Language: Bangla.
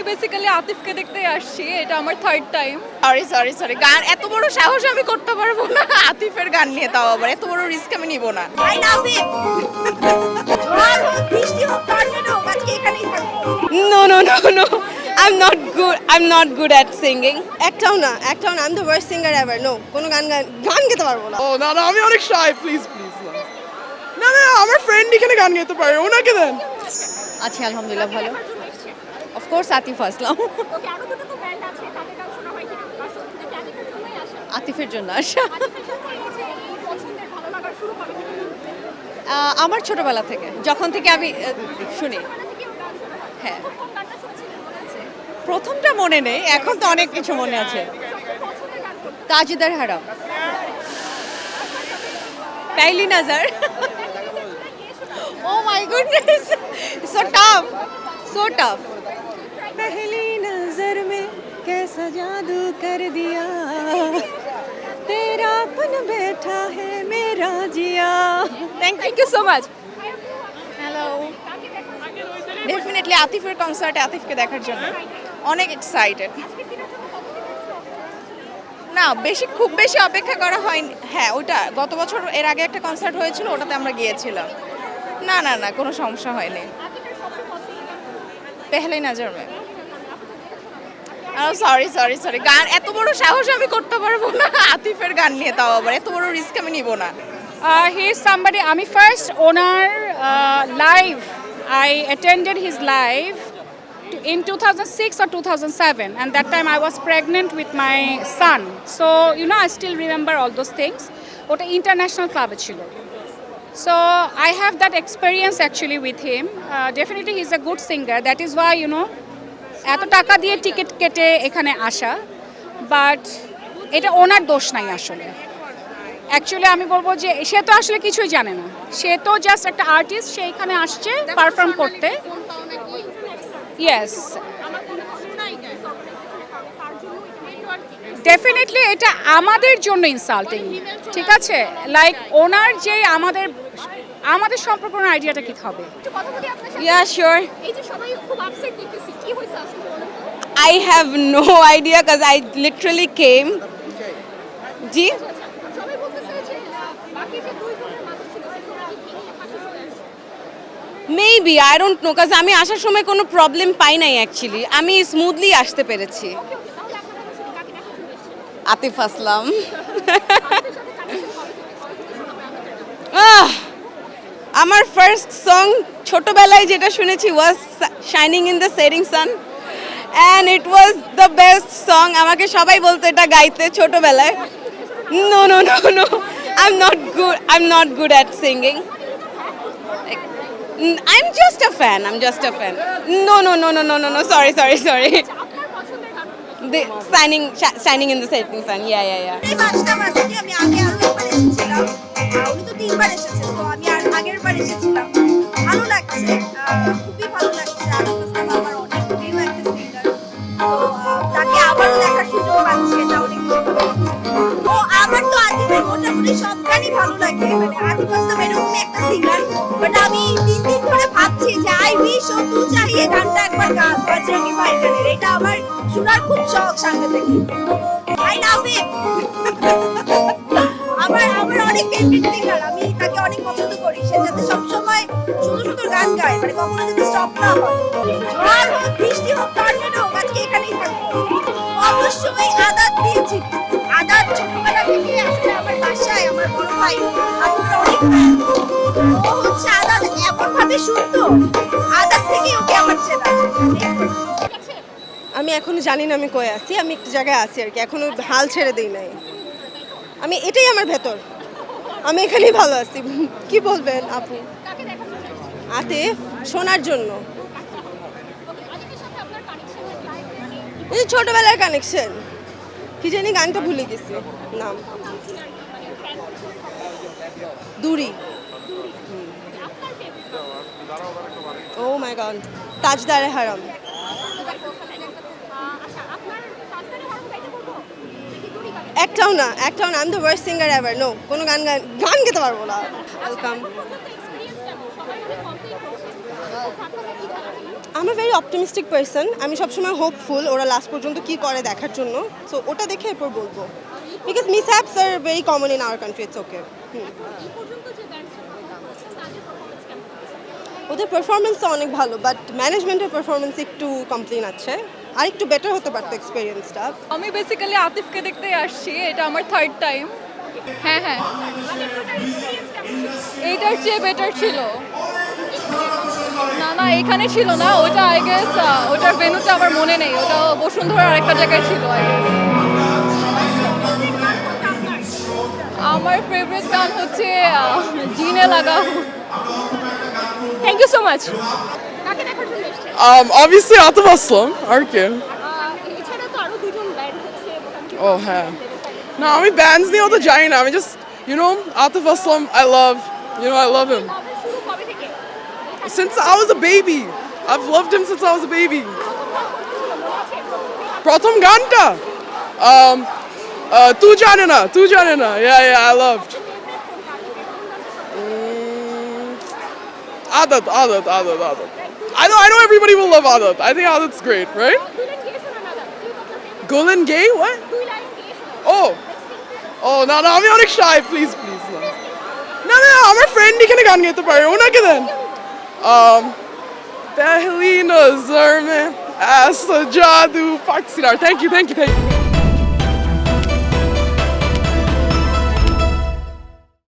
বেসিক্যালি আতিফকে দেখতেই আসছি, এটা আমার থার্ড টাইম। সরি গান এত বড় সাহস আমি করতে পারবো না আতিফের গান নিয়ে, তাও আবার এত বড় রিস্ক আমি নিব না। No. I'm not good at singing. একটাও না I'm the worst singer ever. No, কোনো গান গাইতে পারবো না। ও না আমি অনেক শাই, প্লিজ না আমার ফ্রেন্ড এখানে গান গাইতে পারে, ওনাকে দেন। আচ্ছা, আলহামদুলিল্লাহ ভালো। অফ কোর্স আতিফ আসলাম। আতিফের জন্য আসা। আমার ছোটবেলা থেকে, যখন থেকে আমি শুনি। হ্যাঁ, প্রথমটা মনে নেই, এখন তো অনেক কিছু মনে আছে। তাজদার হারাম, পহলি নজর। Oh my goodness, so tough. पहली नजर में कैसा जादू कर दिया, तेरा अपन बैठा है मेरा जिया। Thank you so much. Hello, definitely আতিফের কনসার্টে আতিফকে দেখার জন্য অনেক এক্সাইটেড। না খুব বেশি অপেক্ষা করা হয়নি। হ্যাঁ, ওইটা গত বছর এর আগে একটা কনসার্ট হয়েছিল, ওটাতে আমরা গিয়েছিলাম। না কোনো সমস্যা হয়নি। পেহলে নজর মে। সরি গান এত বড় সাহস আমি করতে পারবো না আতিফের গান নিয়ে, তাও আবার এত বড় রিস্ক আমি নিব না। He is somebody, আমি first owner live, I attended his live in 2006 or 2007, and that time I was pregnant with my son, so I still remember all those things. ওটা international club ছিল, so I have that experience actually with him. Definitely he's a good singer, that is why এত টাকা দিয়ে টিকিট কেটে এখানে আসা, বাট এটা ওনার দোষ নাই আসলে। অ্যাকচুয়ালি আমি বলবো যে সে তো আসলে কিছুই জানে না, সে তো জাস্ট একটা আর্টিস্ট, সে এখানে আসছে পারফর্ম করতে। ইয়েস, ডেফিনেটলি এটা আমাদের জন্য ইনসাল্টিং, ঠিক আছে? লাইক ওনার যে আমাদের সম্পর্ক আইডিয়াটা কি হবে? Yeah, sure. I have no idea because I literally came. G? Maybe, I don't know, because আমি আসার সময় কোনো প্রবলেম পাই নাই অ্যাকচুয়ালি, আমি স্মুথলি আসতে পেরেছি। আতিফ আসলাম। আমার ফার্স্ট সং ছোটবেলায় যেটা শুনেছি ওয়াজ shining in the setting San, and it was the best song. আমাকে সবাই বলতো এটা গাইতে ছোটবেলায়। No, I'm not good at singing. I'm just a fan. No. Sorry. The shining in the setting sun. Yeah. এই পাঁচটা মাঝে আমি আগে আরেকবার এসেছিলাম, উনি তো তিনবার এসেছেন, তো আমি আর আগের বার এসেছিলাম। ভালো লাগছে, খুবই ভালো লাগছে। আরিফ আসলাম আমার অনেক প্রিয় একটা সিঙ্গার, তো তাকে আবারও দেখার সুযোগ পাচ্ছি, এটা অনেক ভালো লাগছে। ও আমার তো আতিফের মোটামুটি সব গানই ভালো লাগে, মানে আতিফ আসলাম এরকমই একটা সিঙ্গার, বাট আমি 3 দিন ধরে ভাবছি যে আই উইশ ও তু চাহিয়ে গানটা একবার গান বজরঙ্গী ভাইজানের, এটা আমার শোনার খুব শখ সাংঘাতিক। আই লাভ হিম। আমার অনেক ফেভারিট সিঙ্গার, আমি তাকে অনেক পছন্দ করি। সে যাতে সবসময় সুন্দর গান গায়, মানে কখনো যদি স্টপ না হয়। ঝড় হোক, বৃষ্টি হোক, টর্নেডো হোক, আজকে এখানেই থাকবো। অবশ্যই আদাত দিয়েছি। আদাত ছোটবেলা থেকে আসলে আমার বাসায় আমার বড় ভাই আমার অনেক ফ্যান। ও হচ্ছে আদাত এমন ভাবে শুনতো, আদাত থেকে ওকে আমার চেনা। আমি এখনো জানি না আমি কই আছি, আমি একটা জায়গায় আছি আর কি, এখনো হাল ছেড়ে দিই নাই। এটাই আমার ভেতর, আমি এখানেই ভালো আছি। কি বলবেন আপু? আতিফ শোনার জন্য, এই ছোটবেলার কানেকশন, কি জানি গানটা ভুলে গেছি নাম, দূরি। ও মাই গড, তাজদারে হারাম। একটাও না I'm the worst singer ever. No, কোনো গান গাইতে পারবো না। ওয়েলকাম। আমি ভেরি অপটিমিস্টিক পার্সন, আমি সবসময় হোপফুল ওরা লাস্ট পর্যন্ত কি করে দেখার জন্য, সো ওটা দেখে এরপর বলবো, because mishaps are very common in our country, it's okay. ওদের পারফরমেন্স তো অনেক ভালো, বাট ম্যানেজমেন্টের পারফরমেন্স একটু কমপ্লেন আছে, আর একটু বেটার হতে পারতো এক্সপিরিয়েন্সটা। আমি বেসিক্যালি আতিফকে দেখতে আসছি, এটা আমার থার্ড টাইম। হ্যাঁ হ্যাঁ, এইটার চেয়ে বেটার ছিল। না না, এখানে ছিল না, ওটা আই গেস ওটার ভেন্যুটা আমার মনে নেই, ওটা বসুন্ধরা আরেকটা জায়গায় ছিল আই গেস। আমার ফেভারিট গান হচ্ছে Jeene Laga. Thank you so much. Obviously Atif Aslam, আর কে? Oh, হ্যাঁ। No, আমি bands নিয়ে অত জানি না, আমি just, you know, Atif Aslam, I love him. Since I was a baby. I've loved him since I was a baby. প্রথম গানটা? তু জানে না, yeah, I loved. Adat. I know everybody will love Adat. I think Adat's great, right? Golan Gay? What? Oh, no, আমি অনেক shy, please. না, আমার ফ্রেন্ড এখানে গান গাইতে পারে, ওনাকে দেন। Pehli nazar mein aisa jadoo, Pak Sinar. Thank you.